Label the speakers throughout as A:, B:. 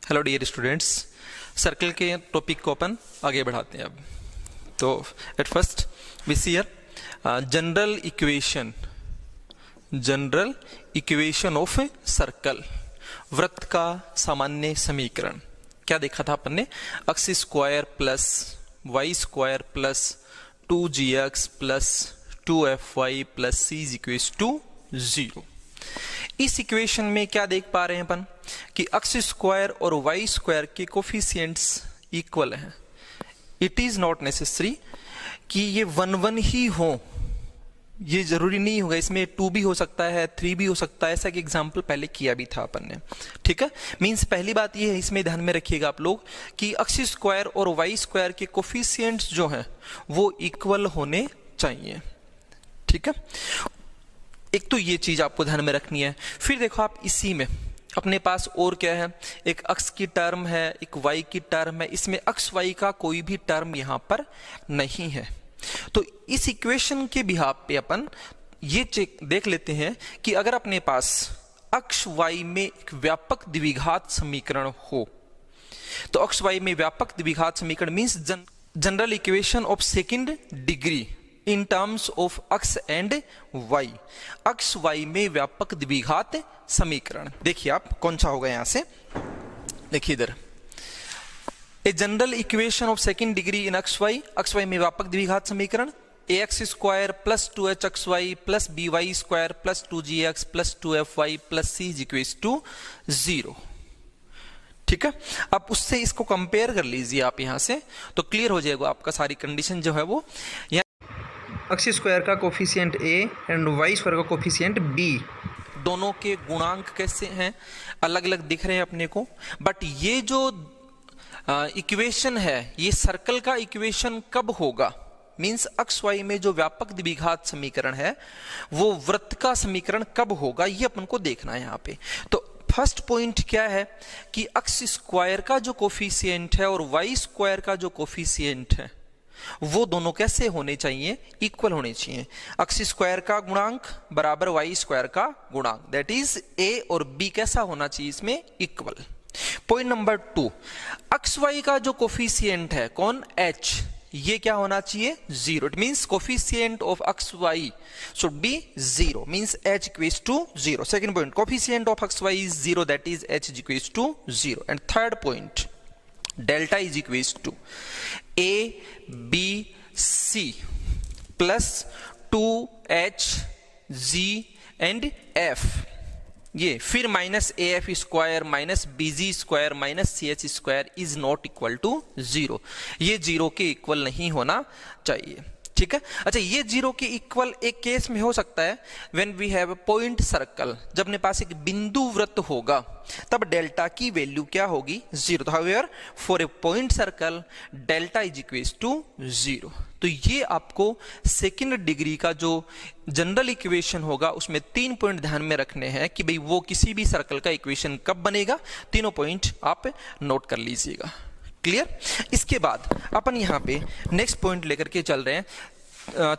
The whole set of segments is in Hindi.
A: हेलो डियर स्टूडेंट्स, सर्कल के टॉपिक को अपन आगे बढ़ाते हैं अब। तो at first we see here general equation of circle, वृत्त का सामान्य समीकरण। क्या देखा था अपन ने? X square plus y square plus 2gx plus 2fy plus c is equals to 0। इस इक्वेशन में क्या देख पा रहे हैं अपन कि एक्स स्क्वायर और वाई स्क्वायर के कोफिशिएंट्स इक्वल हैं। इट इज नॉट नेसेसरी कि ये 1 ही हो, ये जरूरी नहीं होगा। इसमें 2 भी हो सकता है, 3 भी हो सकता है। ऐसा कि एग्जाम्पल पहले किया भी था अपन ने, ठीक है। मींस पहली बात ये है, इसमें ध्यान में रखिएगा आप लोग कि एक्स स्क्वायर और वाई स्क्वायर के कोफिशिएंट्स जो हैं वो इक्वल होने चाहिए, ठीक है। एक तो ये चीज आपको ध्यान में रखनी है। फिर देखो आप इसी में अपने पास और क्या है, एक एक्स की टर्म है, एक वाई की टर्म है। इसमें एक्स वाई का कोई भी टर्म यहां पर नहीं है। तो इस इक्वेशन के बिहाफ पे अपन ये चेक देख लेते हैं कि अगर अपने पास एक्स वाई में एक व्यापक द्विघात समीकरण हो, तो एक्स वाई में व्यापक द्विघात समीकरण means general equation of second degree in terms of x and y. X y में व्यापक द्विघात समीकरण देखिए आप कौन सा होगा। यहां से देखिए इधर, a general equation of second degree in x y में व्यापक द्विघात समीकरण a x square plus 2h x y plus b y square plus 2gx plus 2fy plus c is equals to 0, ठीक है। अब उससे इसको कंपेयर कर लीजिए आप यहां से, तो क्लियर हो जाएगा आपका सारी कंडीशन जो है वो। एक्स स्क्वायर का coefficient a and y square का कोफिशिएंट b, दोनों के गुणांक कैसे हैं, अलग अलग दिख रहे हैं अपने को। बट ये जो इक्वेशन है, ये सर्कल का इक्वेशन कब होगा? मींस एक्स वाई में जो व्यापक द्विघात समीकरण है वो वृत्त का समीकरण कब होगा, ये अपन को देखना है यहाँ पे। तो फर्स्ट पॉइंट क्या है कि एक्स स्क्वायर का जो कोफिशिएंट है और वाई स्क्वायर का जो कोफिशिएंट है वो दोनों कैसे होने चाहिए? इक्वल होने चाहिए। एक्स स्क्वायर का गुणांक बराबर वाई स्क्वायर का गुणांक, दैट इज ए और बी कैसा होना चाहिए इसमें? Equal. Point number 2, x y का जो कोफिशिएंट है कौन? एच, ये क्या होना चाहिए? 0। It means coefficient of x y should be 0, means h equals to 0। Second point, coefficient of x y is 0, that is h equals to 0। And third point, delta is equals to a b c plus 2h g and f, ये फिर minus a f square minus b g square minus c h square is not equal to 0। ये 0 के इक्वल नहीं होना चाहिए, ठीक है। अच्छा, ये 0 के इक्वल एक केस में हो सकता है when we have a point circle, जब अपने पास एक बिंदु वृत्त होगा तब डेल्टा की वैल्यू क्या होगी? 0। However for a point circle delta is equals to 0। तो ये आपको सेकंड डिग्री का जो जनरल इक्वेशन होगा उसमें 3 पॉइंट ध्यान में रखने हैं कि भाई वो किसी भी सर्कल का इक्वेशन कब बनेगा। तीनों पॉइंट आप नोट कर लीजिएगा, क्लियर। इसके बाद अपन यहाँ पे नेक्स्ट पॉइंट लेकर के चल रहे हैं।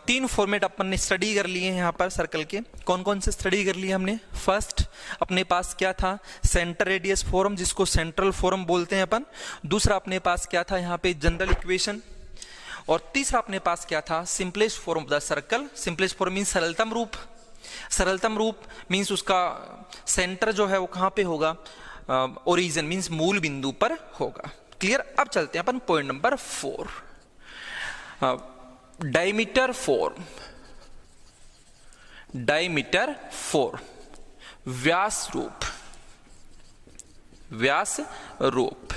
A: 3 फॉर्मेट अपन ने स्टडी कर लिए हैं यहाँ पर सर्कल के। कौन कौन से स्टडी कर लिए हमने? फर्स्ट अपने पास क्या था? सेंटर रेडियस फॉर्म, जिसको सेंट्रल फॉर्म बोलते हैं अपन। दूसरा अपने पास क्या था यहाँ पे? General equation. और तीसरा अपने पास क्या था? Simplest form of the circle. Simplest form means सरलतम रूप। सरलतम रूप मीन्स उसका सेंटर जो है वो कहाँ पे होगा? ओरिजिन मीन्स मूल बिंदु पर होगा, क्लियर। अब चलते हैं अपन point number 4, diameter form. Diameter form, व्यास रूप। व्यास रूप,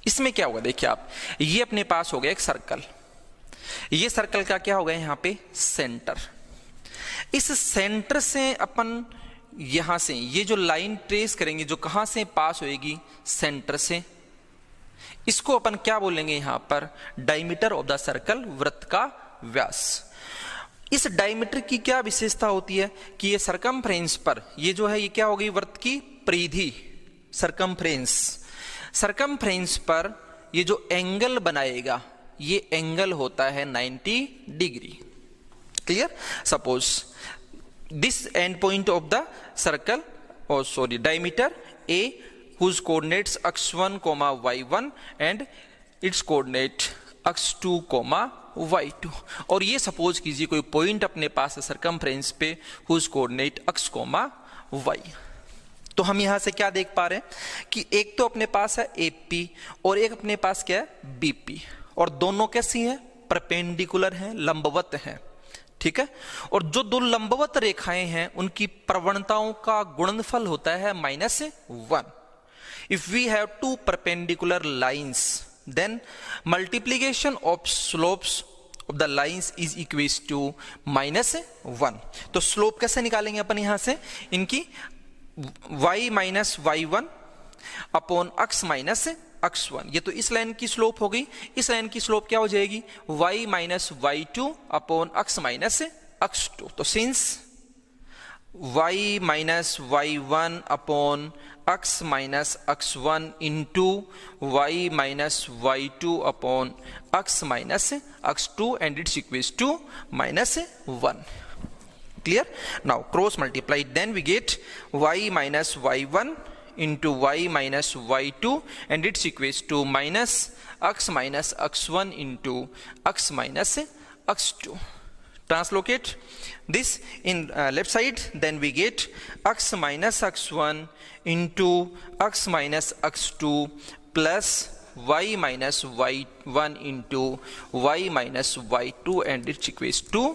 A: इसमें क्या होगा? देखिए आप, ये अपने पास हो गया एक सर्कल। ये सर्कल का क्या होगा यहाँ पे? सेंटर। इस सेंटर से अपन यहां से ये जो लाइन ट्रेस करेंगे, जो कहां से पास होएगी? सेंटर से। इसको अपन क्या बोलेंगे यहां पर? डायमीटर ऑफ द सर्कल, वृत्त का व्यास। इस डायमीटर की क्या विशेषता होती है कि ये सरकमफ्रेंस पर, ये जो है ये क्या होगी? वृत्त की परिधि, सरकमफ्रेंस। सरकमफ्रेंस पर ये जो एंगल बनाएगा, ये एंगल होता है 90 degree, clear. Suppose this and point of the circle, diameter A whose coordinates x1, y1 and its coordinate x2, y2। और ये सपोज कीजिए कोई पॉइंट अपने पास है सर्कमफ्रेंस पे whose coordinate x, y। तो हम यहां से क्या देख पा रहे हैं कि एक तो अपने पास है AP और एक अपने पास क्या है BP, और दोनों कैसी हैं, परपेंडिकुलर हैं, लंबवत हैं, ठीक है। और जो दो लंबवत रेखाएं हैं उनकी प्रवणताओं का गुणनफल होता है -1। If we have two perpendicular lines then multiplication of slopes of the lines is equals to -1। तो स्लोप कैसे निकालेंगे अपन यहां से, इनकी y minus y1 upon x minus x1। ये तो इस लाइन की स्लोप हो गई, इस लाइन की स्लोप क्या हो जाएगी, y minus y2 upon x minus x2। तो since y minus y1 upon x minus x1 into y minus y2 upon x minus x2 and it's equals to -1। Clear? Now cross multiply, then we get y minus y1 into y minus y2 and it's equals to minus x minus x1 into x minus x2. Translocate this in left side, then we get x minus x1 into x minus x2 plus y minus y1 into y minus y2 and it's equals to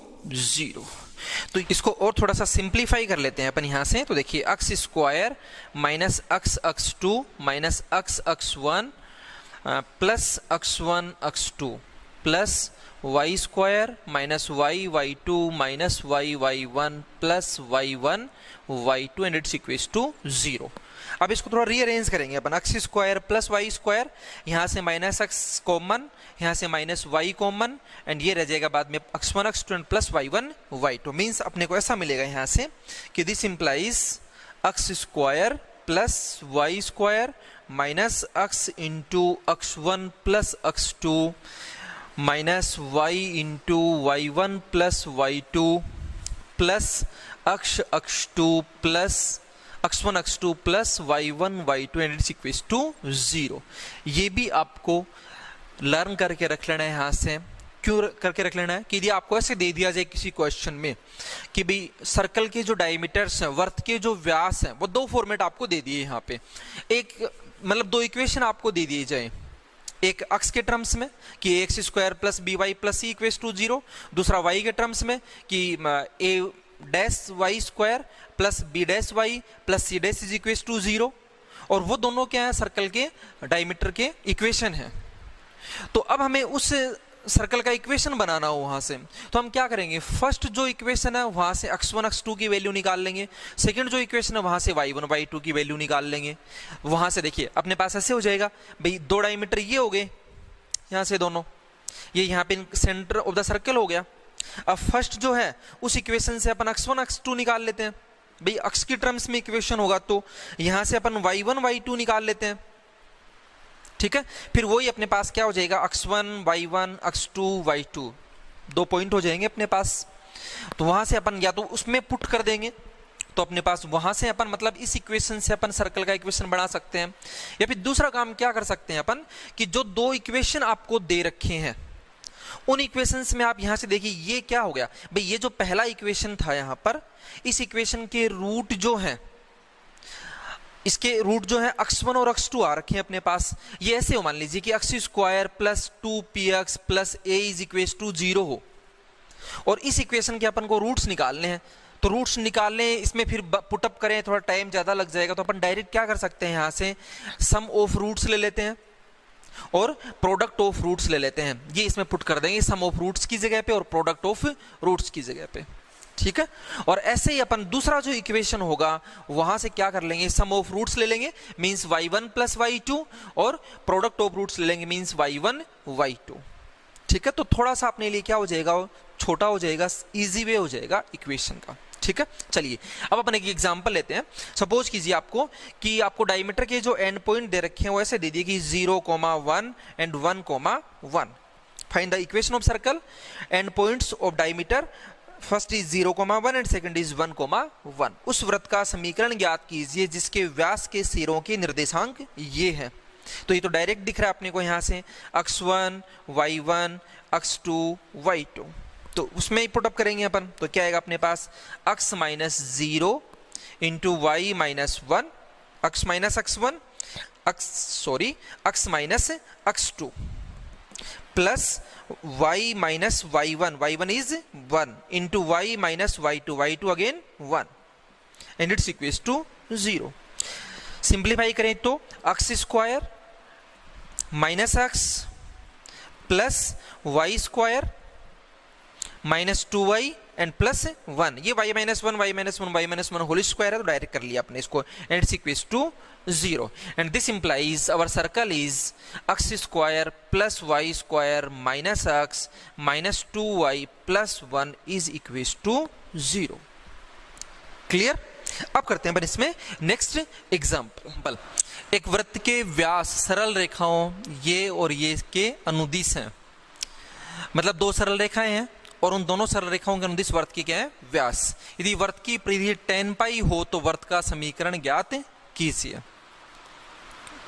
A: 0। तो इसको और थोड़ा सा सिंप्लीफाई कर लेते हैं अपन यहां से। तो देखिए x square minus x x2 minus x x1 plus x1 x2 plus y square minus y y2 minus y y1 plus y1 y2 and it's equals to 0। अब इसको थोड़ा रीअरेंज करेंगे अपन, x square plus y square, यहां से माइनस x कॉमन, यहां से माइनस y कॉमन, एंड ये रह जाएगा बाद में x1 x2 plus y1 y2। Means अपने को ऐसा मिलेगा यहां से कि this implies x square plus y square minus x into x1 plus x2 minus y into y1 plus y2 plus x x2 plus x1 x2 plus y1 y2 and it's equals to 0। ये भी आपको लर्न करके रख लेना है यहां से। क्यों करके रख लेना है कि यदि आपको ऐसे दे दिया जाए किसी क्वेश्चन में कि भाई सर्कल के जो डायमीटर्स हैं, वर्त के जो व्यास हैं, वो दो फॉर्मेट आपको दे दिए यहाँ पे, एक मतलब दो इक्वेशन आपको दे दिए जाए, एक x के टर्म्स में कि x square plus b y plus c equals to 0, दूसरा y के टर्म्स में कि a dash y square plus b dash y plus c dash is equals to 0, और वो दोनों क्या है, सर्कल के डायमीटर के इक्वेशन है। तो अब हमें उस सर्कल का इक्वेशन बनाना हो वहां से, तो हम क्या करेंगे, फर्स्ट जो इक्वेशन है वहां से x1 x2 की वैल्यू निकाल लेंगे, सेकंड जो इक्वेशन है वहां से y1 y2 की वैल्यू निकाल लेंगे। वहां से देखिए अपने पास ऐसे हो जाएगा, भाई दो डायमीटर ये हो गए यहां से दोनों, ये यहाँ पे सेंटर ऑफ द सर्कल हो गया। अब फर्स्ट जो है उस इक्वेशन से अपन x1 x2 निकाल लेते हैं, भाई x की टर्म्स में इक्वेशन होगा तो यहां से अपन y1 y2 निकाल लेते हैं, ठीक है। फिर वही अपने पास क्या हो जाएगा, x1 y1 x2 y2, दो पॉइंट हो जाएंगे अपने पास। तो वहां से अपन या तो उसमें पुट कर देंगे, तो अपने पास वहां से अपन मतलब इस इक्वेशन से अपन सर्कल का इक्वेशन बना सकते हैं, या फिर दूसरा काम क्या कर सकते हैं अपन कि जो दो इक्वेशन आपको दे रखे हैं उन इक्वेशंस में आप यहां से देखिए ये क्या हो गया, भाई ये जो पहला इक्वेशन था यहां पर, इस इक्वेशन के रूट जो है, इसके रूट जो है x1 और x2 आ रखे हैं अपने पास। ये ऐसे हो, मान लीजिए कि x square plus 2px plus a is equals to 0 हो, और इस इक्वेशन के अपन को रूट्स निकालने हैं। तो रूट्स निकालने, इसमें फिर पुटअप करें थोड़ा टाइम ज्यादा लग जाएगा, तो अपन डायरेक्ट क्या कर सकते हैं, यहां से सम ऑफ रूट्स ले लेते हैं और प्रोडक्ट ऑफ रूट्स ले लेते हैं। ये इसमें पुट कर देंगे सम ऑफ रूट्स की जगह पे और प्रोडक्ट ऑफ रूट्स की जगह पे, ठीक है। और ऐसे ही अपन दूसरा जो इक्वेशन होगा वहां से क्या कर लेंगे, सम ऑफ रूट्स ले लेंगे मींस y1 प्लस y2, और प्रोडक्ट ऑफ रूट्स ले लेंगे मींस y1 y2, ठीक है। तो थोड़ा सा अपने लिए क्या हो जाएगा, छोटा हो जाएगा, इजी वे हो जाएगा इक्वेशन का, ठीक है। चलिए अब अपन एक एग्जांपल लेते हैं। सपोज कीजिए आपको कि आपको डायमीटर के जो एंड पॉइंट दे रखे हैं वो ऐसे दे दिए कि 0, 1 and 1, 1। Find the equation of circle, and points of diameter first is 0,1 and second is 1,1। उस वृत्त का समीकरण ज्ञात कीजिए जिसके व्यास के सिरों के निर्देशांक ये है। तो ये तो डायरेक्ट दिख रहा है अपने को यहाँ से, x1 y1 x2 y2। तो उसमें ही पुटअप करेंगे अपन, तो क्या आएगा अपने पास x minus 0 into y minus 1, x minus x1 x minus x2 plus y minus y1, y1 is 1 into y minus y2, y2 again 1 and it's equals to 0। Simplify करें तो x square minus x plus y square minus 2y and plus 1, ये y minus 1 y minus 1 y minus 1 whole square है तो डायरेक्ट कर लिया आपने इसको, and it's equals to 0 and this implies our circle is x square plus y square minus x minus 2y plus 1 is equals to 0। Clear? अब करते हैं अपन इसमें नेक्स्ट एग्जांपल। एक वृत्त के व्यास सरल रेखाओं ये और ये के अनुदिश हैं, मतलब दो सरल रेखाएं हैं और उन दोनों सरल रेखाओं के अनुदिश वृत्त की क्या है व्यास। यदि वृत्त की परिधि 10 पाई हो तो वृत्त का समीकरण ज्ञात कीजिए।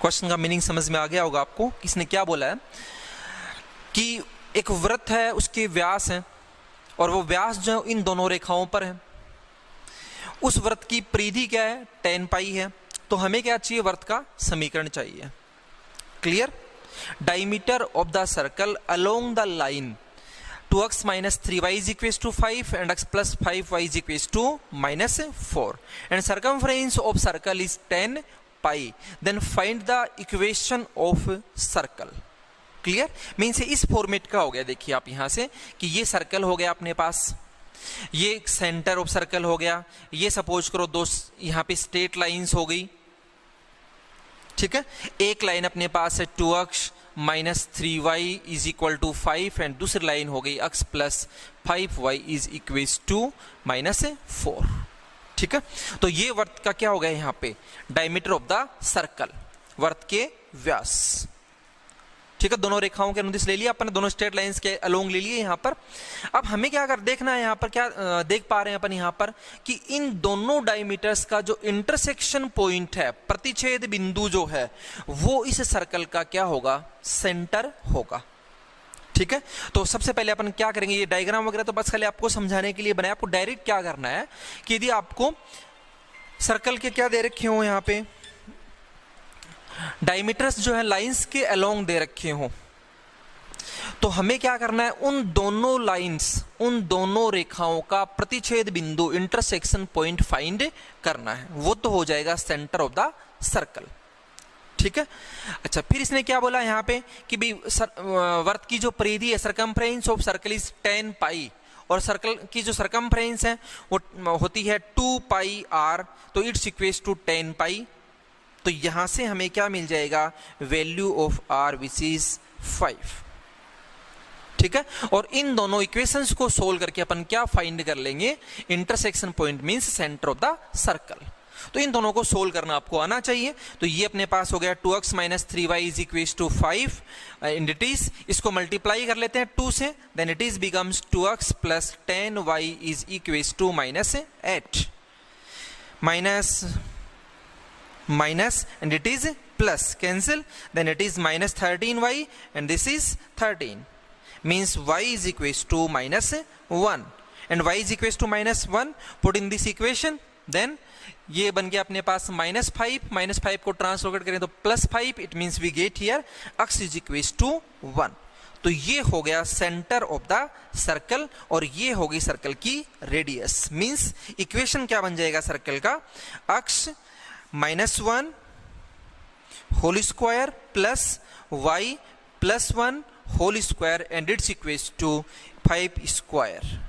A: क्वेश्चन का मीनिंग समझ में आ गया होगा आपको, किसने क्या बोला है कि एक वृत्त है उसके व्यास है और वो व्यास जो इन दोनों रेखाओं पर है, उस वृत्त की परिधि क्या है 10 पाई है, तो हमें क्या चाहिए वृत्त का समीकरण चाहिए। Clear? Diameter of the circle along the line 2x minus 3y is equals to 5 and x plus 5y is equals to minus 4 and circumference of circle is 10 pi, then find the equation of circle। Clear? Means इस फॉर्मेट का हो गया, देखिए आप यहां से कि ये सर्कल हो गया अपने पास, ये सेंटर ऑफ सर्कल हो गया, ये सपोज करो दो यहां पे स्ट्रेट लाइंस हो गई, ठीक है। एक लाइन अपने पास है 2x minus 3y is equal to 5 and दूसरी लाइन हो गई x plus 5y is equal to minus 4, ठीक है। तो ये वृत्त का क्या हो गया यहाँ पे डायमीटर ऑफ द सर्कल, वृत्त के व्यास, ठीक है। दोनों रेखाओं के अनुदिश ले लिया अपन, दोनों स्ट्रेट लाइंस के अलोंग ले लिए यहाँ पर। अब हमें क्या कर देखना है यहाँ पर, क्या देख पा रहे हैं अपन यहाँ पर कि इन दोनों डायमीटर्स का जो इंटरसेक्शन पॉइंट है, प्रतिच्छेद बिंदु जो है वो इस सर्कल का क्या होगा सेंटर होगा, ठीक है। तो सबसे पहले अपन क्या करेंगे, ये डायग्राम वगैरह तो बस खाली आपको समझाने के लिए बनाया, आपको डायरेक्ट क्या करना है कि यदि आपको सर्कल के क्या दे रखे हो यहाँ पे डायमीटर्स जो है लाइंस के अलोंग दे रखे हो, तो हमें क्या करना है उन दोनों लाइंस, उन दोनों रेखाओं का प्रतिच्छेद बिंदु इंटरसेक्शन पॉइंट फाइंड करना है, वो तो हो जाएगा सेंटर ऑफ द सर्कल, ठीक है। अच्छा, फिर इसने क्या बोला यहाँ पे कि भाई वृत्त की जो परिधि है सरकमफ्रेंस ऑफ सर्कल इज 10 पाई और सर्कल की जो सरकमफ्रेंस है वो होती है 2 पाई r, तो इट्स इक्वल्स टू 10 पाई। तो यहां से हमें क्या मिल जाएगा value of r which is 5, ठीक है। और इन दोनों इक्वेशंस को सोल्व करके अपन क्या फाइंड कर लेंगे intersection point means centre of the circle. तो इन दोनों को सोल्व करना आपको आना चाहिए। तो ये अपने पास हो गया 2x minus 3y is equals to 5 and it is, इसको मल्टीप्लाई कर लेते हैं 2 से, then it is becomes 2x plus 10y is equals to minus 8 minus and it is plus cancel, then it is minus 13y and this is 13 means y is equals to minus 1 and y is equals to minus 1, put in this equation, then ये बन गया अपने पास -5, -5 को ट्रांसलोकेट करें तो +5, it means we get here x is equals to 1। तो ये हो गया सेंटर ऑफ द सर्कल और ये होगी सर्कल की रेडियस, मींस इक्वेशन क्या बन जाएगा सर्कल का x -1 whole square plus y plus 1 whole square and it's equals to 5 square.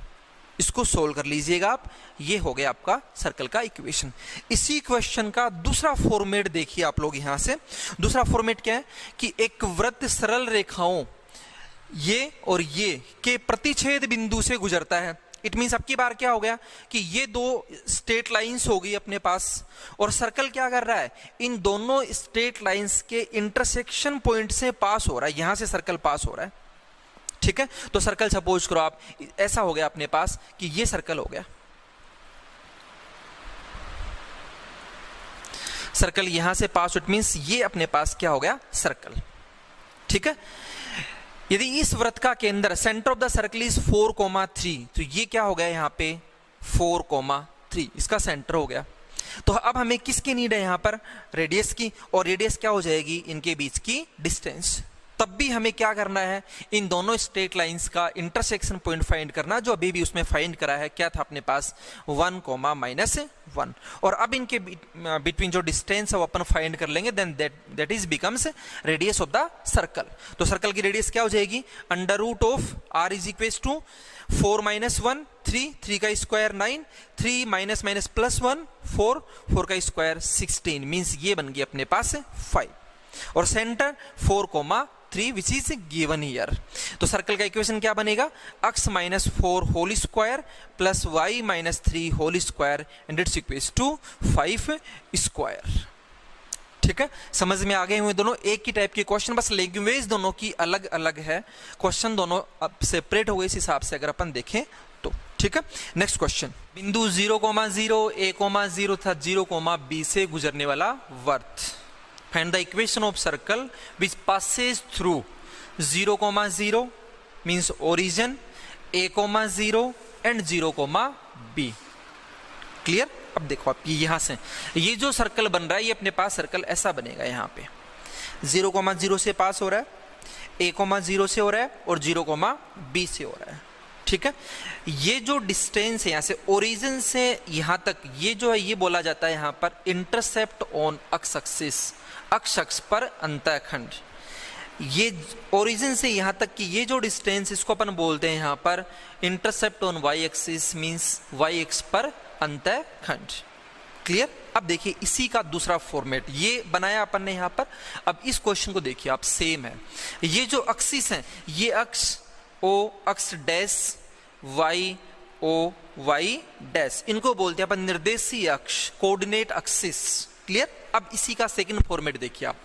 A: इसको सोल्व कर लीजिएगा आप, ये हो गया आपका सर्कल का इक्वेशन। इसी क्वेश्चन का दूसरा फॉर्मेट देखिए आप लोग यहां से। दूसरा फॉर्मेट क्या है कि एक वृत्त सरल रेखाओं ये और ये के प्रतिच्छेद बिंदु से गुजरता है। इट मींस अब की बार क्या हो गया कि ये दो स्ट्रेट लाइंस हो गई अपने पास और सर्कल क्या कर रहा है इन दोनों स्ट्रेट लाइंस के इंटरसेक्शन पॉइंट से पास हो रहा है, यहां से सर्कल पास हो रहा है, ठीक है। तो सर्कल सपोज करो आप, ऐसा हो गया अपने पास कि ये सर्कल हो गया, सर्कल यहां से पास, इट मींस ये अपने पास क्या हो गया, सर्कल। ठीक है। यदि इस वृत्त का केंद्र, centre of the circle is 4,3, तो ये क्या हो गया यहाँ पे 4,3, इसका सेंटर हो गया। तो अब हमें किसकी नीड है यहाँ पर, रेडियस की, और रेडियस क्या हो जाएगी, इनके बीच की डिस्टेंस। तब भी हमें क्या करना है, इन दोनों स्ट्रेट लाइंस का इंटरसेक्शन पॉइंट फाइंड करना, जो अभी भी उसमें फाइंड करा है, क्या था अपने पास 1,-1, और अब इनके बिटवीन जो डिस्टेंस है वो अपन फाइंड कर लेंगे, then that is becomes radius of the circle. तो सर्कल की रेडियस क्या हो जाएगी, under root of r is equal to 4 - 1 3, 3 का स्क्वायर 9, 3 माइनस माइनस प्लस 1 4, 4 का स्क्वायर 16, मीन्स ये बन गया अपने पास 5, और centre 4,3 which is given here. तो सर्कल का इक्वेशन क्या बनेगा, x - 4 whole square plus y - 3 whole square and it's equals to 5 square. ठीक है, समझ में आ गए हुए दोनों, एक ही टाइप के क्वेश्चन, बस लैंग्वेज दोनों की अलग अलग है, क्वेश्चन दोनों अब सेपरेट हो गए इस हिसाब से अगर अपन देखें तो। ठीक है, नेक्स्ट क्वेश्चन, बिंदु 0,0 a,0 था 0,b से गुजरने वाला वर्त। Find the equation of circle which Passage through 0,0 means origin, a,0 and 0,b। Clear. अब देखो आप यहां से ये जो सर्कल बन रहा है, ये अपने पास सर्कल ऐसा बनेगा, यहाँ पे 0,0 से पास हो रहा है, a,0 से हो रहा है, और 0,b से हो रहा है। ठीक है, ये जो डिस्टेंस है यहाँ से ओरिजिन से यहां तक, ये जो है ये बोला जाता है यहाँ पर इंटरसेप्ट ऑन अक्स एक्सिस, अक्ष अक्ष पर अंतःखंड। ये ओरिजिन से यहां तक की ये जो डिस्टेंस, इसको अपन बोलते हैं यहाँ पर intercept on y axis, means y x पर अंतःखंड। क्लियर। अब देखिए इसी का दूसरा फॉर्मेट ये बनाया अपन ने यहाँ पर। अब इस क्वेश्चन को देखिए आप, सेम है, ये जो एक्सिस है, ये अक्ष ओ अक्ष dash, y O y dash, इनको बोलते हैं अपन निर्देशीय अक्ष, कोऑर्डिनेट एक्सिस। क्लियर। अब इसी का सेकंड फॉर्मेट देखिए आप,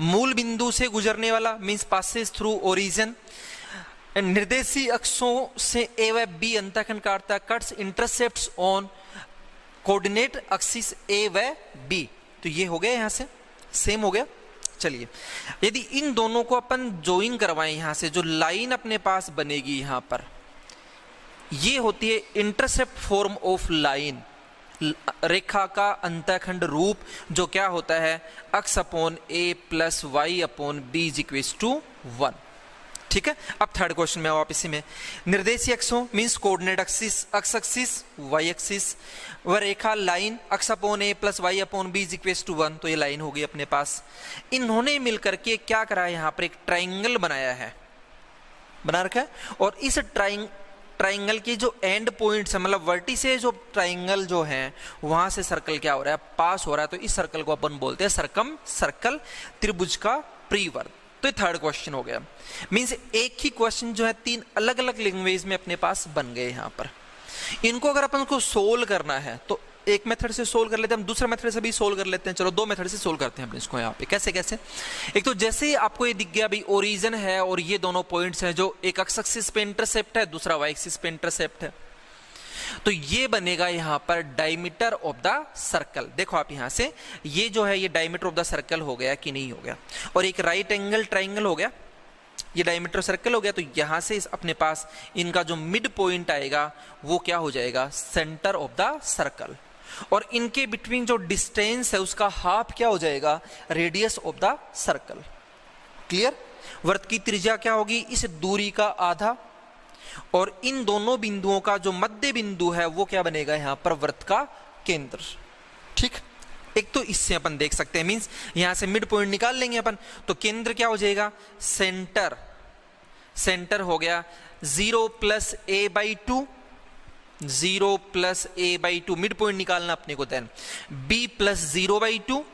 A: मूल बिंदु से गुजरने वाला मींस पासेस थ्रू ओरिजिन, निर्देशीय अक्षों से ए व बी अंतःखंड काटता है, cuts intercepts on coordinate axis a व बी। तो ये हो गया, यहां से सेम हो गया। चलिए, यदि इन दोनों को अपन ज्वाइन करवाएं, यहां से जो लाइन अपने पास बनेगी यहां पर, ये होती है इंटरसेप्ट फॉर्म ऑफ लाइन, रेखा का अंतःखंड रूप, जो क्या होता है x upon a plus y upon b is equals to 1। ठीक है। अब थर्ड क्वेश्चन में आप इसी में निर्देशीय अक्षों means coordinate axis, x axis y axis, वह रेखा line x upon a plus y upon b is equals to 1, तो ये लाइन हो गई अपने पास। इन्होंने मिलकर के क्या करा है, यहाँ पर एक ट्राइंगल बनाया है, बना रखा है, और इस ट्राइंगल के जो एंड पॉइंट्स है, मतलब वर्टिसेस जो ट्राइंगल जो है, वहां से सर्कल क्या हो रहा है, पास हो रहा है। तो इस सर्कल को अपन बोलते हैं सर्कल त्रिभुज का परिवर्त। तो ये थर्ड क्वेश्चन हो गया, मींस एक ही क्वेश्चन जो है तीन अलग अलग लैंग्वेज में अपने पास बन गए यहाँ पर। इनको अगर अपन को सोल्व करना है तो एक मेथड से सोल्व कर लेते हैं हम, दूसरे मेथड से भी सोल्व कर लेते हैं। चलो दो मेथड से सोल्व करते हैं अपन इसको यहाँ पे। कैसे कैसे, एक तो जैसे ही आपको ये दिख गया भाई ओरिजिन है और ये दोनों पॉइंट्स हैं जो एक एक्स एक्सिस पे इंटरसेप्ट है, दूसरा वाई एक्सिस पे इंटरसेप्ट है, तो ये बनेगा यहाँ पर डायमीटर ऑफ द सर्कल। देखो आप यहाँ से ये जो है ये डायमीटर ऑफ द सर्कल हो गया कि नहीं हो गया, और एक राइट एंगल ट्राइंगल हो गया, ये डायमीटर सर्कल हो गया। तो यहां से अपने पास इनका जो मिड पॉइंट आएगा वो क्या हो जाएगा, सेंटर ऑफ द सर्कल, और इनके बिटवीन जो डिस्टेंस है उसका हाफ क्या हो जाएगा, radius of the circle. Clear. वृत्त की त्रिज्या क्या होगी, इस दूरी का आधा, और इन दोनों बिंदुओं का जो मध्य बिंदु है वो क्या बनेगा यहाँ पर, वृत्त का केंद्र। ठीक। एक तो इससे अपन देख सकते हैं, मींस यहां से मिड पॉइंट निकाल लेंगे अपन, तो केंद्र क्या हो जाएगा, सेंटर हो गया 0 + a/2, 0 + a/2 मिड पॉइंट निकालना अपने को, देन b + 0/2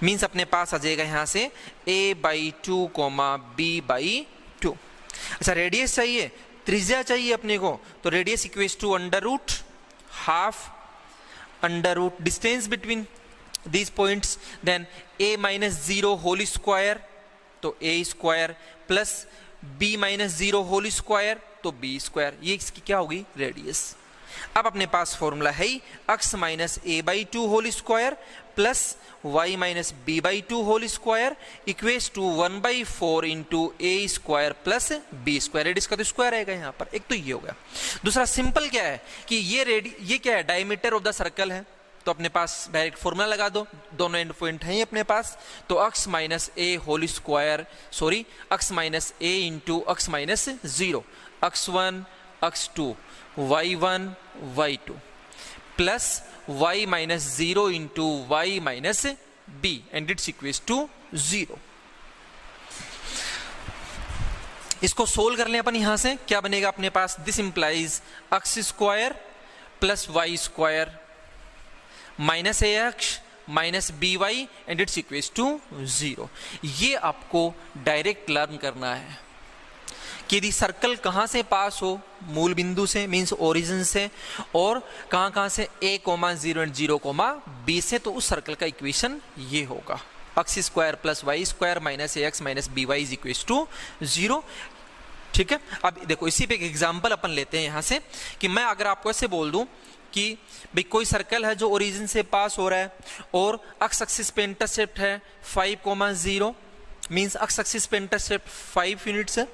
A: मींस अपने पास आ जाएगा यहां से a/2, b/2। अच्छा, रेडियस चाहिए, त्रिज्या चाहिए अपने को, तो radius equals to √½ distance between these points, then a - 0 whole square, तो a² plus b minus 0 whole square तो b स्क्वायर, ये इसकी क्या होगी रेडियस। अब अपने पास फॉर्मूला है ही x minus a by 2 whole square plus y minus b by 2 whole square equals to 1/4 into a square plus b square. Radius का तो स्क्वायर आएगा यहाँ पर, एक तो ये हो गया। दूसरा सिंपल क्या है कि ये क्या है, डायमीटर ऑफ द सर्कल है, तो अपने पास डायरेक्ट फॉर्मूला लगा दो, दोनों एंड पॉइंट हैं अपने पास, तो x minus a whole square x minus a into x minus 0 x1 x2 y1 y2 plus y minus 0 into y minus b and it's equals to 0। इसको सोल्व कर लें अपन यहां से, क्या बनेगा अपने पास, this implies x square plus y square minus ax minus by and it's equals to 0। ये आपको डायरेक्ट लर्न करना है कि यदि सर्कल कहां से पास हो, मूल बिंदु से मींस ओरिजिन से, और कहां से a, 0 एंड 0, b से, तो उस सर्कल का इक्वेशन ये होगा x square plus y square minus ax minus by is equals to 0। ठीक है, अब देखो इसी पे एक एग्जांपल अपन लेते हैं यहां से कि मैं अगर आपको ऐसे बोल दूं कि भाई कोई सर्कल है जो ओरिजिन से पास हो रहा है और x एक्सिस पे इंटरसेप्ट है 5, 0 मींस x एक्सिस पे इंटरसेप्ट 5 यूनिट्स है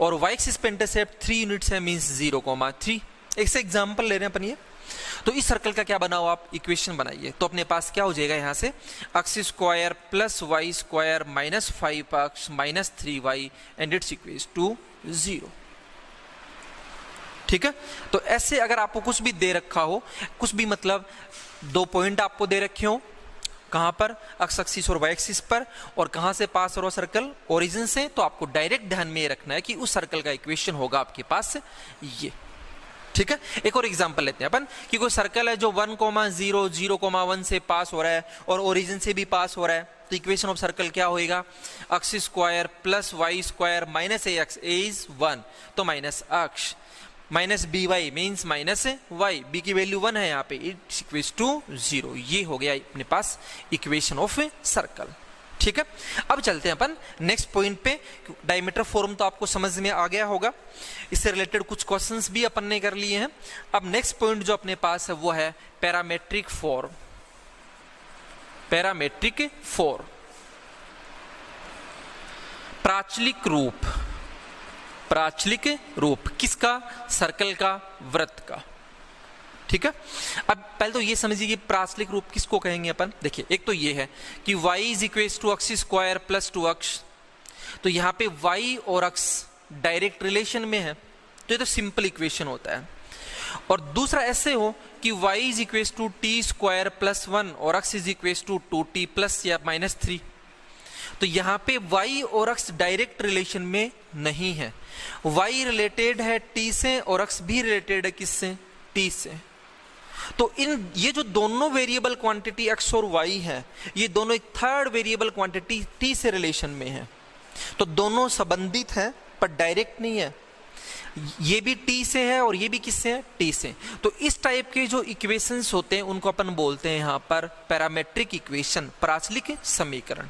A: और y एक्सिस पे इंटरसेप्ट 3 यूनिट्स है मींस 0, 3। एक से एग्जांपल ले रहे हैं अपन ये। तो इस सर्कल का क्या बनाओ आप, इक्वेशन बनाइए। तो अपने पास क्या हो जाएगा यहां से x square plus y square minus 5x minus 3y and it's equals to 0। ठीक है, तो ऐसे अगर आपको कुछ भी दे रखा हो, कुछ भी मतलब 2 पॉइंट आपको दे रखे हो, कहां पर, x एक्सिस और y एक्सिस पर, और कहां से पास हो रहा सर्कल, ओरिजिन से, तो आपको डायरेक्ट ध्यान में ये रखना है कि उस सर्कल का इक्वेशन होगा आपके पास ये। ठीक है, एक और एग्जांपल लेते हैं अपन कि कोई सर्कल है जो 1, 0, 0, 1 से पास हो रहा है और ओरिजिन से भी पास हो रहा है, तो इक्वेशन ऑफ सर्कल क्या होएगा, x square plus y square minus ax, a is 1 तो minus x minus by means minus y, b की वैल्यू 1 है यहाँ पे, इट्स इक्वल्स टू 0। ये हो गया अपने पास इक्वेशन ऑफ सर्कल। ठीक है, अब चलते हैं अपन नेक्स्ट पॉइंट पे। डायमीटर फॉर्म तो आपको समझ में आ गया होगा, इससे रिलेटेड कुछ क्वेश्चंस भी अपन ने कर लिए हैं। अब नेक्स्ट पॉइंट जो अपने पास है वो है पैरामेट्रिक फॉर्म। पैरामेट्रिक फॉर्म, प्राचलिक रूप, प्राचलिक रूप किसका, सर्कल का, वृत्त का। ठीक है, अब पहले तो ये समझिए कि प्राचलिक रूप किसको कहेंगे अपन। देखिए एक तो ये है कि y is equals to x square plus 2x, तो यहाँ पे y और x डायरेक्ट रिलेशन में है, तो ये तो सिंपल इक्वेशन होता है। और दूसरा ऐसे हो कि y is equals to t square plus 1 और x is equals to 2t plus या माइनस 3, तो यहाँ पे y और x डायरेक्ट रिलेशन में नहीं है। y रिलेटेड है t से और x भी रिलेटेड है किससे, t से। तो ये जो दोनों वेरिएबल क्वांटिटी x और y है, ये दोनों एक थर्ड वेरिएबल क्वांटिटी t से रिलेशन में है, तो दोनों संबंधित हैं पर डायरेक्ट नहीं है। ये भी t से है और ये भी किससे है, t से। तो इस टाइप के जो इक्वेशंस होते हैं उनको अपन बोलते हैं यहाँ पर पैरामेट्रिक इक्वेशन, प्राचलिक समीकरण।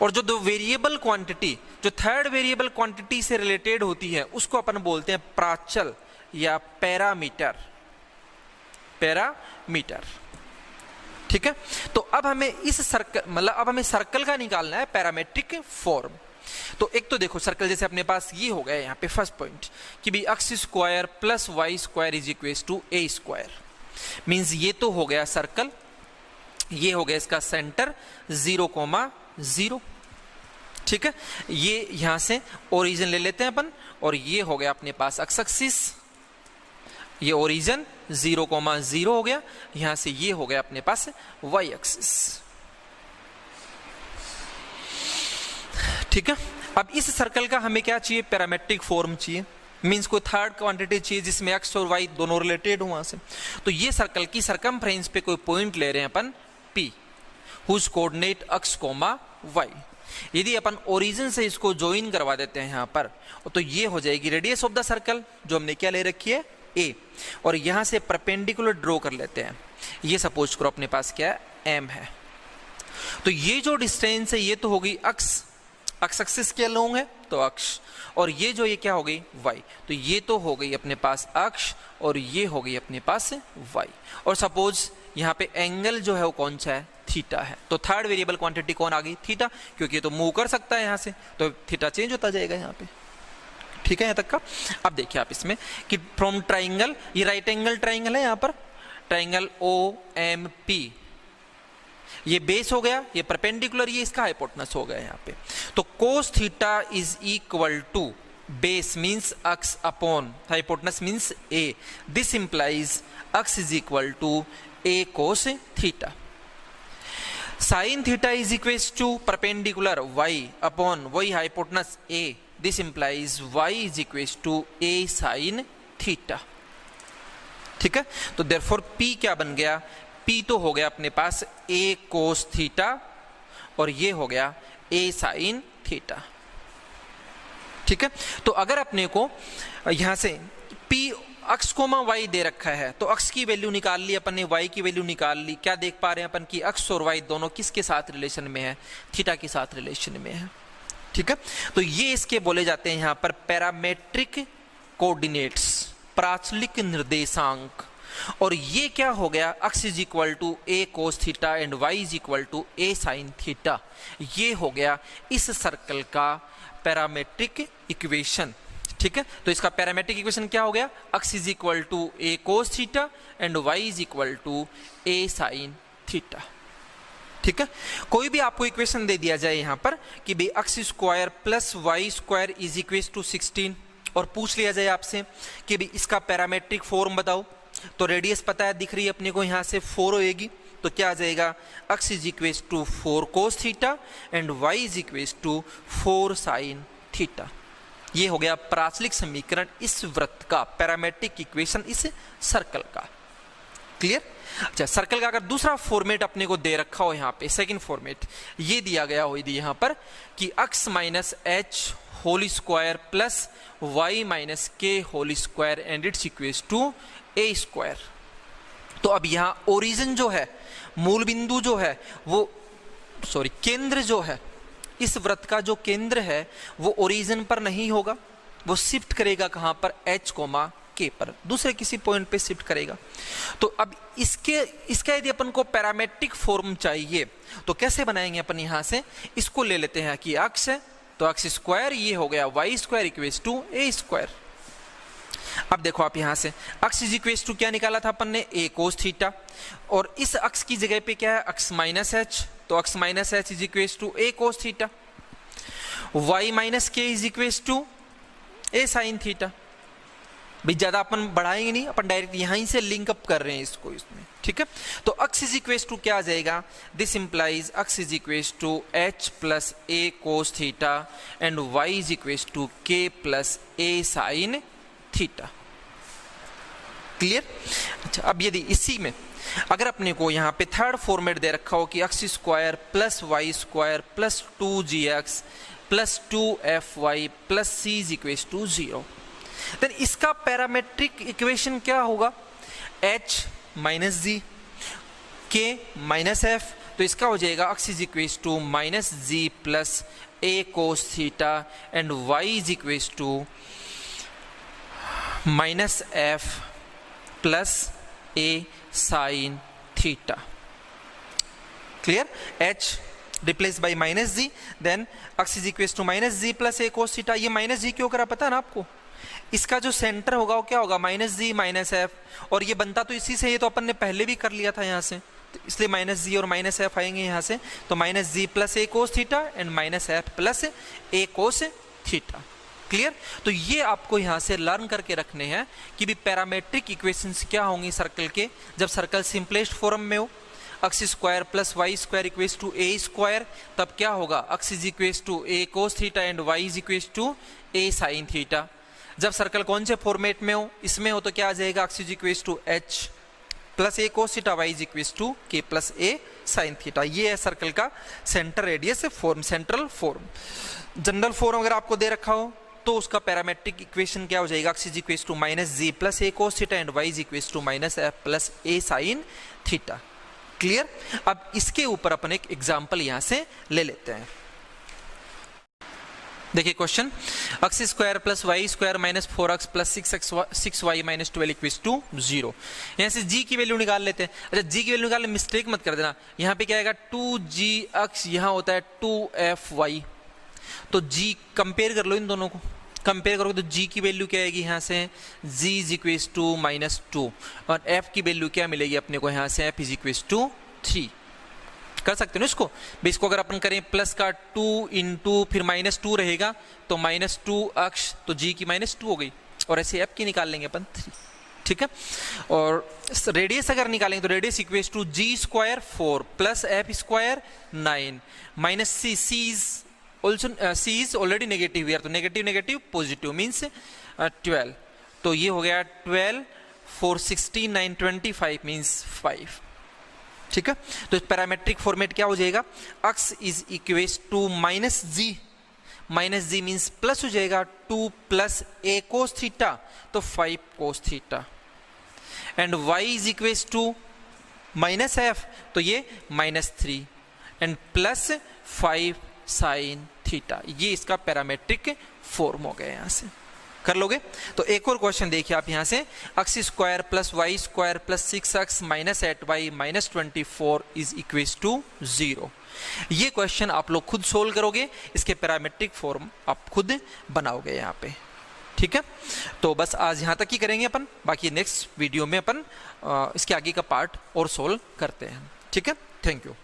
A: और जो दो वेरिएबल क्वांटिटी, जो थर्ड वेरिएबल क्वांटिटी से रिलेटेड होती है, उसको अपन बोलते हैं प्राचल या पैरामीटर, पैरामीटर। ठीक है, तो अब हमें इस सर्कल, मतलब अब हमें सर्कल का निकालना है पैरामेट्रिक फॉर्म। तो एक तो देखो सर्कल जैसे अपने पास ये हो गया यहाँ पे फर्स्ट पॉइंट कि भी x square plus y square is equal to a square, means ये तो हो गया सर्कल, ये हो गया इसका सेंटर 0, 0। ठीक है, ये यहां से ओरिजिन ले लेते हैं अपन, और ये हो गया अपने पास x एक्सिस, ये ओरिजिन 0, 0 हो गया, यहां से ये हो गया अपने पास y एक्सिस। ठीक है, अब इस सर्कल का हमें क्या चाहिए, पैरामेट्रिक फॉर्म चाहिए, मींस कोई थर्ड क्वांटिटी चाहिए जिसमें x और y दोनों रिलेटेड हो वहां से। तो ये सर्कल की सरकमफ्रेंस पे कोई पॉइंट ले रहे हैं अपन P, whose coordinate x, y। यदि अपन ओरिजिन से इसको ज्वाइन करवा देते हैं यहाँ पर, तो ये हो जाएगी रेडियस ऑफ द सर्कल, जो हमने क्या ले रखी है a, और यहां से परपेंडिकुलर ड्रॉ कर लेते हैं। ये सपोज करो अपने पास क्या है, m है। तो ये जो डिस्टेंस है ये तो होगी x, अक्ष एक्सिस के अलोंग है तो अक्ष, और ये जो ये क्या हो गई y, तो ये तो हो गई अपने पास अक्ष और ये हो गई अपने पास y। और सपोज यहाँ पे एंगल जो है वो कौन सा है, थीटा है, तो थर्ड वेरिएबल क्वांटिटी कौन आ गई, थीटा, क्योंकि ये तो मूव कर सकता है यहाँ से, तो थीटा चेंज होता जाएगा यहाँ पे। ठीक है यहाँ तक का। अब देखिए आप इसमें कि फ्रॉम ट्राइंगल, ये राइट एंगल ट्राइंगल है, यहाँ पर ट्राइंगल OMP, ये बेस हो गया, ये परपेंडिकुलर, ये इसका हाइपोटेनस हो गया यहाँ पे। तो cos theta is equal to base means x upon hypotenuse means a, this implies x is equal to a cos theta. Sine theta is equal to perpendicular y upon वही hypotenuse a, this implies y is equal to a sine theta. ठीक है, तो देयरफॉर पी क्या बन गया, P तो हो गया अपने पास A कोस थीटा और ये हो गया A साइन थीटा। ठीक है, तो अगर अपने को यहां से P अक्ष कोमा y दे रखा है तो अक्ष की वैल्यू निकाल ली अपन ने, y की वैल्यू निकाल ली, क्या देख पा रहे हैं अपन की अक्ष और y दोनों किसके साथ रिलेशन में है, थीटा के साथ रिलेशन में है। ठीक है, तो ये इसके बोले जाते हैं यहाँ पर पैरामेट्रिक कोऑर्डिनेट्स, प्राचलिक निर्देशांक। और ये क्या हो गया, x is equal to a cos theta and y is equal to a sine theta, ये हो गया इस सर्कल का पैरामेट्रिक इक्वेशन। ठीक है, तो इसका पैरामेट्रिक इक्वेशन क्या हो गया, x is equal to a cos theta and y is equal to a sine theta. ठीक है, कोई भी आपको इक्वेशन दे दिया जाए यहाँ पर कि भाई x square plus y square is equal to 16 और पूछ लिया जाए आपसे कि भाई इसका पैरामेट्रिक फॉर्म बताओ, तो रेडियस पता है, दिख रही है अपने को यहाँ से 4 होएगी, तो क्या आ जाएगा x is equal to 4 cos theta and y is equal to 4 sine theta. ये हो गया प्राचलिक समीकरण इस वृत्त का, पैरामेट्रिक इक्वेशन इस सर्कल का। क्लियर। अच्छा, सर्कल का अगर दूसरा फॉर्मेट अपने को दे रखा हो यहाँ पे, सेकंड फॉर्मेट ये दिया गया हो यहाँ पर कि x minus h whole square plus y minus k whole square and it's equal to a square. तो अब यहाँ ओरिजिन जो है, मूल बिंदु जो है वो, सॉरी केंद्र जो है, इस वृत्त का जो केंद्र है वो ओरिजिन पर नहीं होगा, वो शिफ्ट करेगा कहां पर, h कोमा के पर, दूसरे किसी पॉइंट पे शिफ्ट करेगा। तो अब इसका यदि अपन को पैरामेट्रिक फॉर्म चाहिए तो कैसे बनाएंगे अपन, यहां से इसको ले लेते हैं कि अक्ष है तो अक्ष स्क्वायर, ये हो गया y square equals to a square. अब देखो आप यहां से अक्ष इज इक्वल्स टू क्या निकाला था अपन ने, ए कोस थीटा, और इस अक्ष की जगह पे क्या है अक्ष माइनस एच, तो x minus h is equals to a cos theta, y minus k is equals to a sine theta. भाई ज्यादा अपन बढ़ाएंगे नहीं, अपन डायरेक्ट यहीं से लिंक अप कर रहे हैं इसको इसमें। ठीक है, तो अक्ष इज इक्वल्स टू क्या आ जाएगा, this implies x is equals to h plus a cos theta and y is equals to k plus a sine theta. Clear. अच्छा, अब यदि इसी में अगर अपने को यहाँ पे थर्ड फॉर्मेट दे रखा हो कि x square plus y square plus 2gx plus 2fy plus c is equal to 0, then इसका पैरामेट्रिक इक्वेशन क्या होगा, h माइनस जी के माइनस एफ, तो इसका हो जाएगा x is equal to minus g plus a cos theta and y is equal to minus f plus a sine theta. Clear. h replace by minus g, then x is equal to minus g plus a cos theta. ये माइनस जी क्यों करा पता है ना आपको, इसका जो सेंटर होगा वो क्या होगा, माइनस जी माइनस एफ, और ये बनता तो इसी से, ये तो अपन ने पहले भी कर लिया था यहाँ से, तो इसलिए माइनस जी और माइनस एफ आएंगे यहाँ से, तो minus g plus a cos theta and minus f plus a cos theta. Clear. तो ये आपको यहाँ से लर्न करके रखने हैं कि भी पैरामेट्रिक इक्वेशंस क्या होंगी सर्कल के, जब सर्कल सिंपलेस्ट फॉर्म में हो, x square plus y square equals to a square, तब क्या होगा x is equals to a cos theta and y is equals to a sine theta. जब सर्कल कौन से फॉर्मेट में हो, इसमें हो तो क्या आ जाएगा x is equals to h plus a cos theta, y is equals to k plus a sine theta. ये है सर्कल का centre radius form, central form. General form अगर आपको दे रखा हो तो उसका पैरामेट्रिक इक्वेशन क्या हो जाएगा, x is equals to minus g plus a cos theta and y is equals to minus f plus a sine theta. Clear. अब इसके ऊपर अपन एक एग्जांपल यहां से ले लेते हैं। देखिए question, x square plus y square minus 4x plus 6y minus 12 equals to 0। यहाँ से g की वैल्यू निकाल लेते हैं। अच्छा, g की वैल्यू निकालने मिस्टेक मत कर देना, यहाँ पे क्या आएगा 2gx, यहाँ होता है 2fy। तो g कंपेयर कर लो, इन दोनों को कंपेयर करोगे तो g की वैल्यू क्या आएगी यहाँ से, g इज इक्वल्स टू -2, और f की वैल्यू क्या मिलेगी अपने को यहाँ से, f इज इक्वल्स टू 3। कर सकते हो ना इसको, इसको अगर अपन करें प्लस का 2 इंटू फिर -2 रहेगा तो -2x, तो g की -2 हो गई, और ऐसे f की निकाल लेंगे अपन 3, ठीक है। और रेडियस अगर निकालेंगे तो radius equals to g square 4 plus f square 9 minus c is already negative यार, तो नेगेटिव नेगेटिव पॉजिटिव मीन्स 12, तो ये हो गया 12 4 16 9 25 मीन्स 5, ठीक है। तो पैरामेट्रिक फॉर्मेट क्या हो जाएगा, x is equals to minus g means plus हो जाएगा 2 प्लस a cos थीटा, तो 5 cos theta, and y is equals to minus f, तो ये -3 एंड प्लस 5 साइन थीटा। ये इसका पैरामेट्रिक फॉर्म हो गया, यहां से कर लोगे। तो एक और क्वेश्चन देखिए आप, यहां से x square plus y square plus 6x minus 8y minus 24 is equals to 0। ये क्वेश्चन आप लोग खुद सोल्व करोगे, इसके पैरामेट्रिक फॉर्म आप खुद बनाओगे यहाँ पे, ठीक है। तो बस आज यहाँ तक ही करेंगे अपन, बाकी नेक्स्ट वीडियो में अपन इसके आगे का पार्ट और सोल्व करते हैं, ठीक है। Thank you.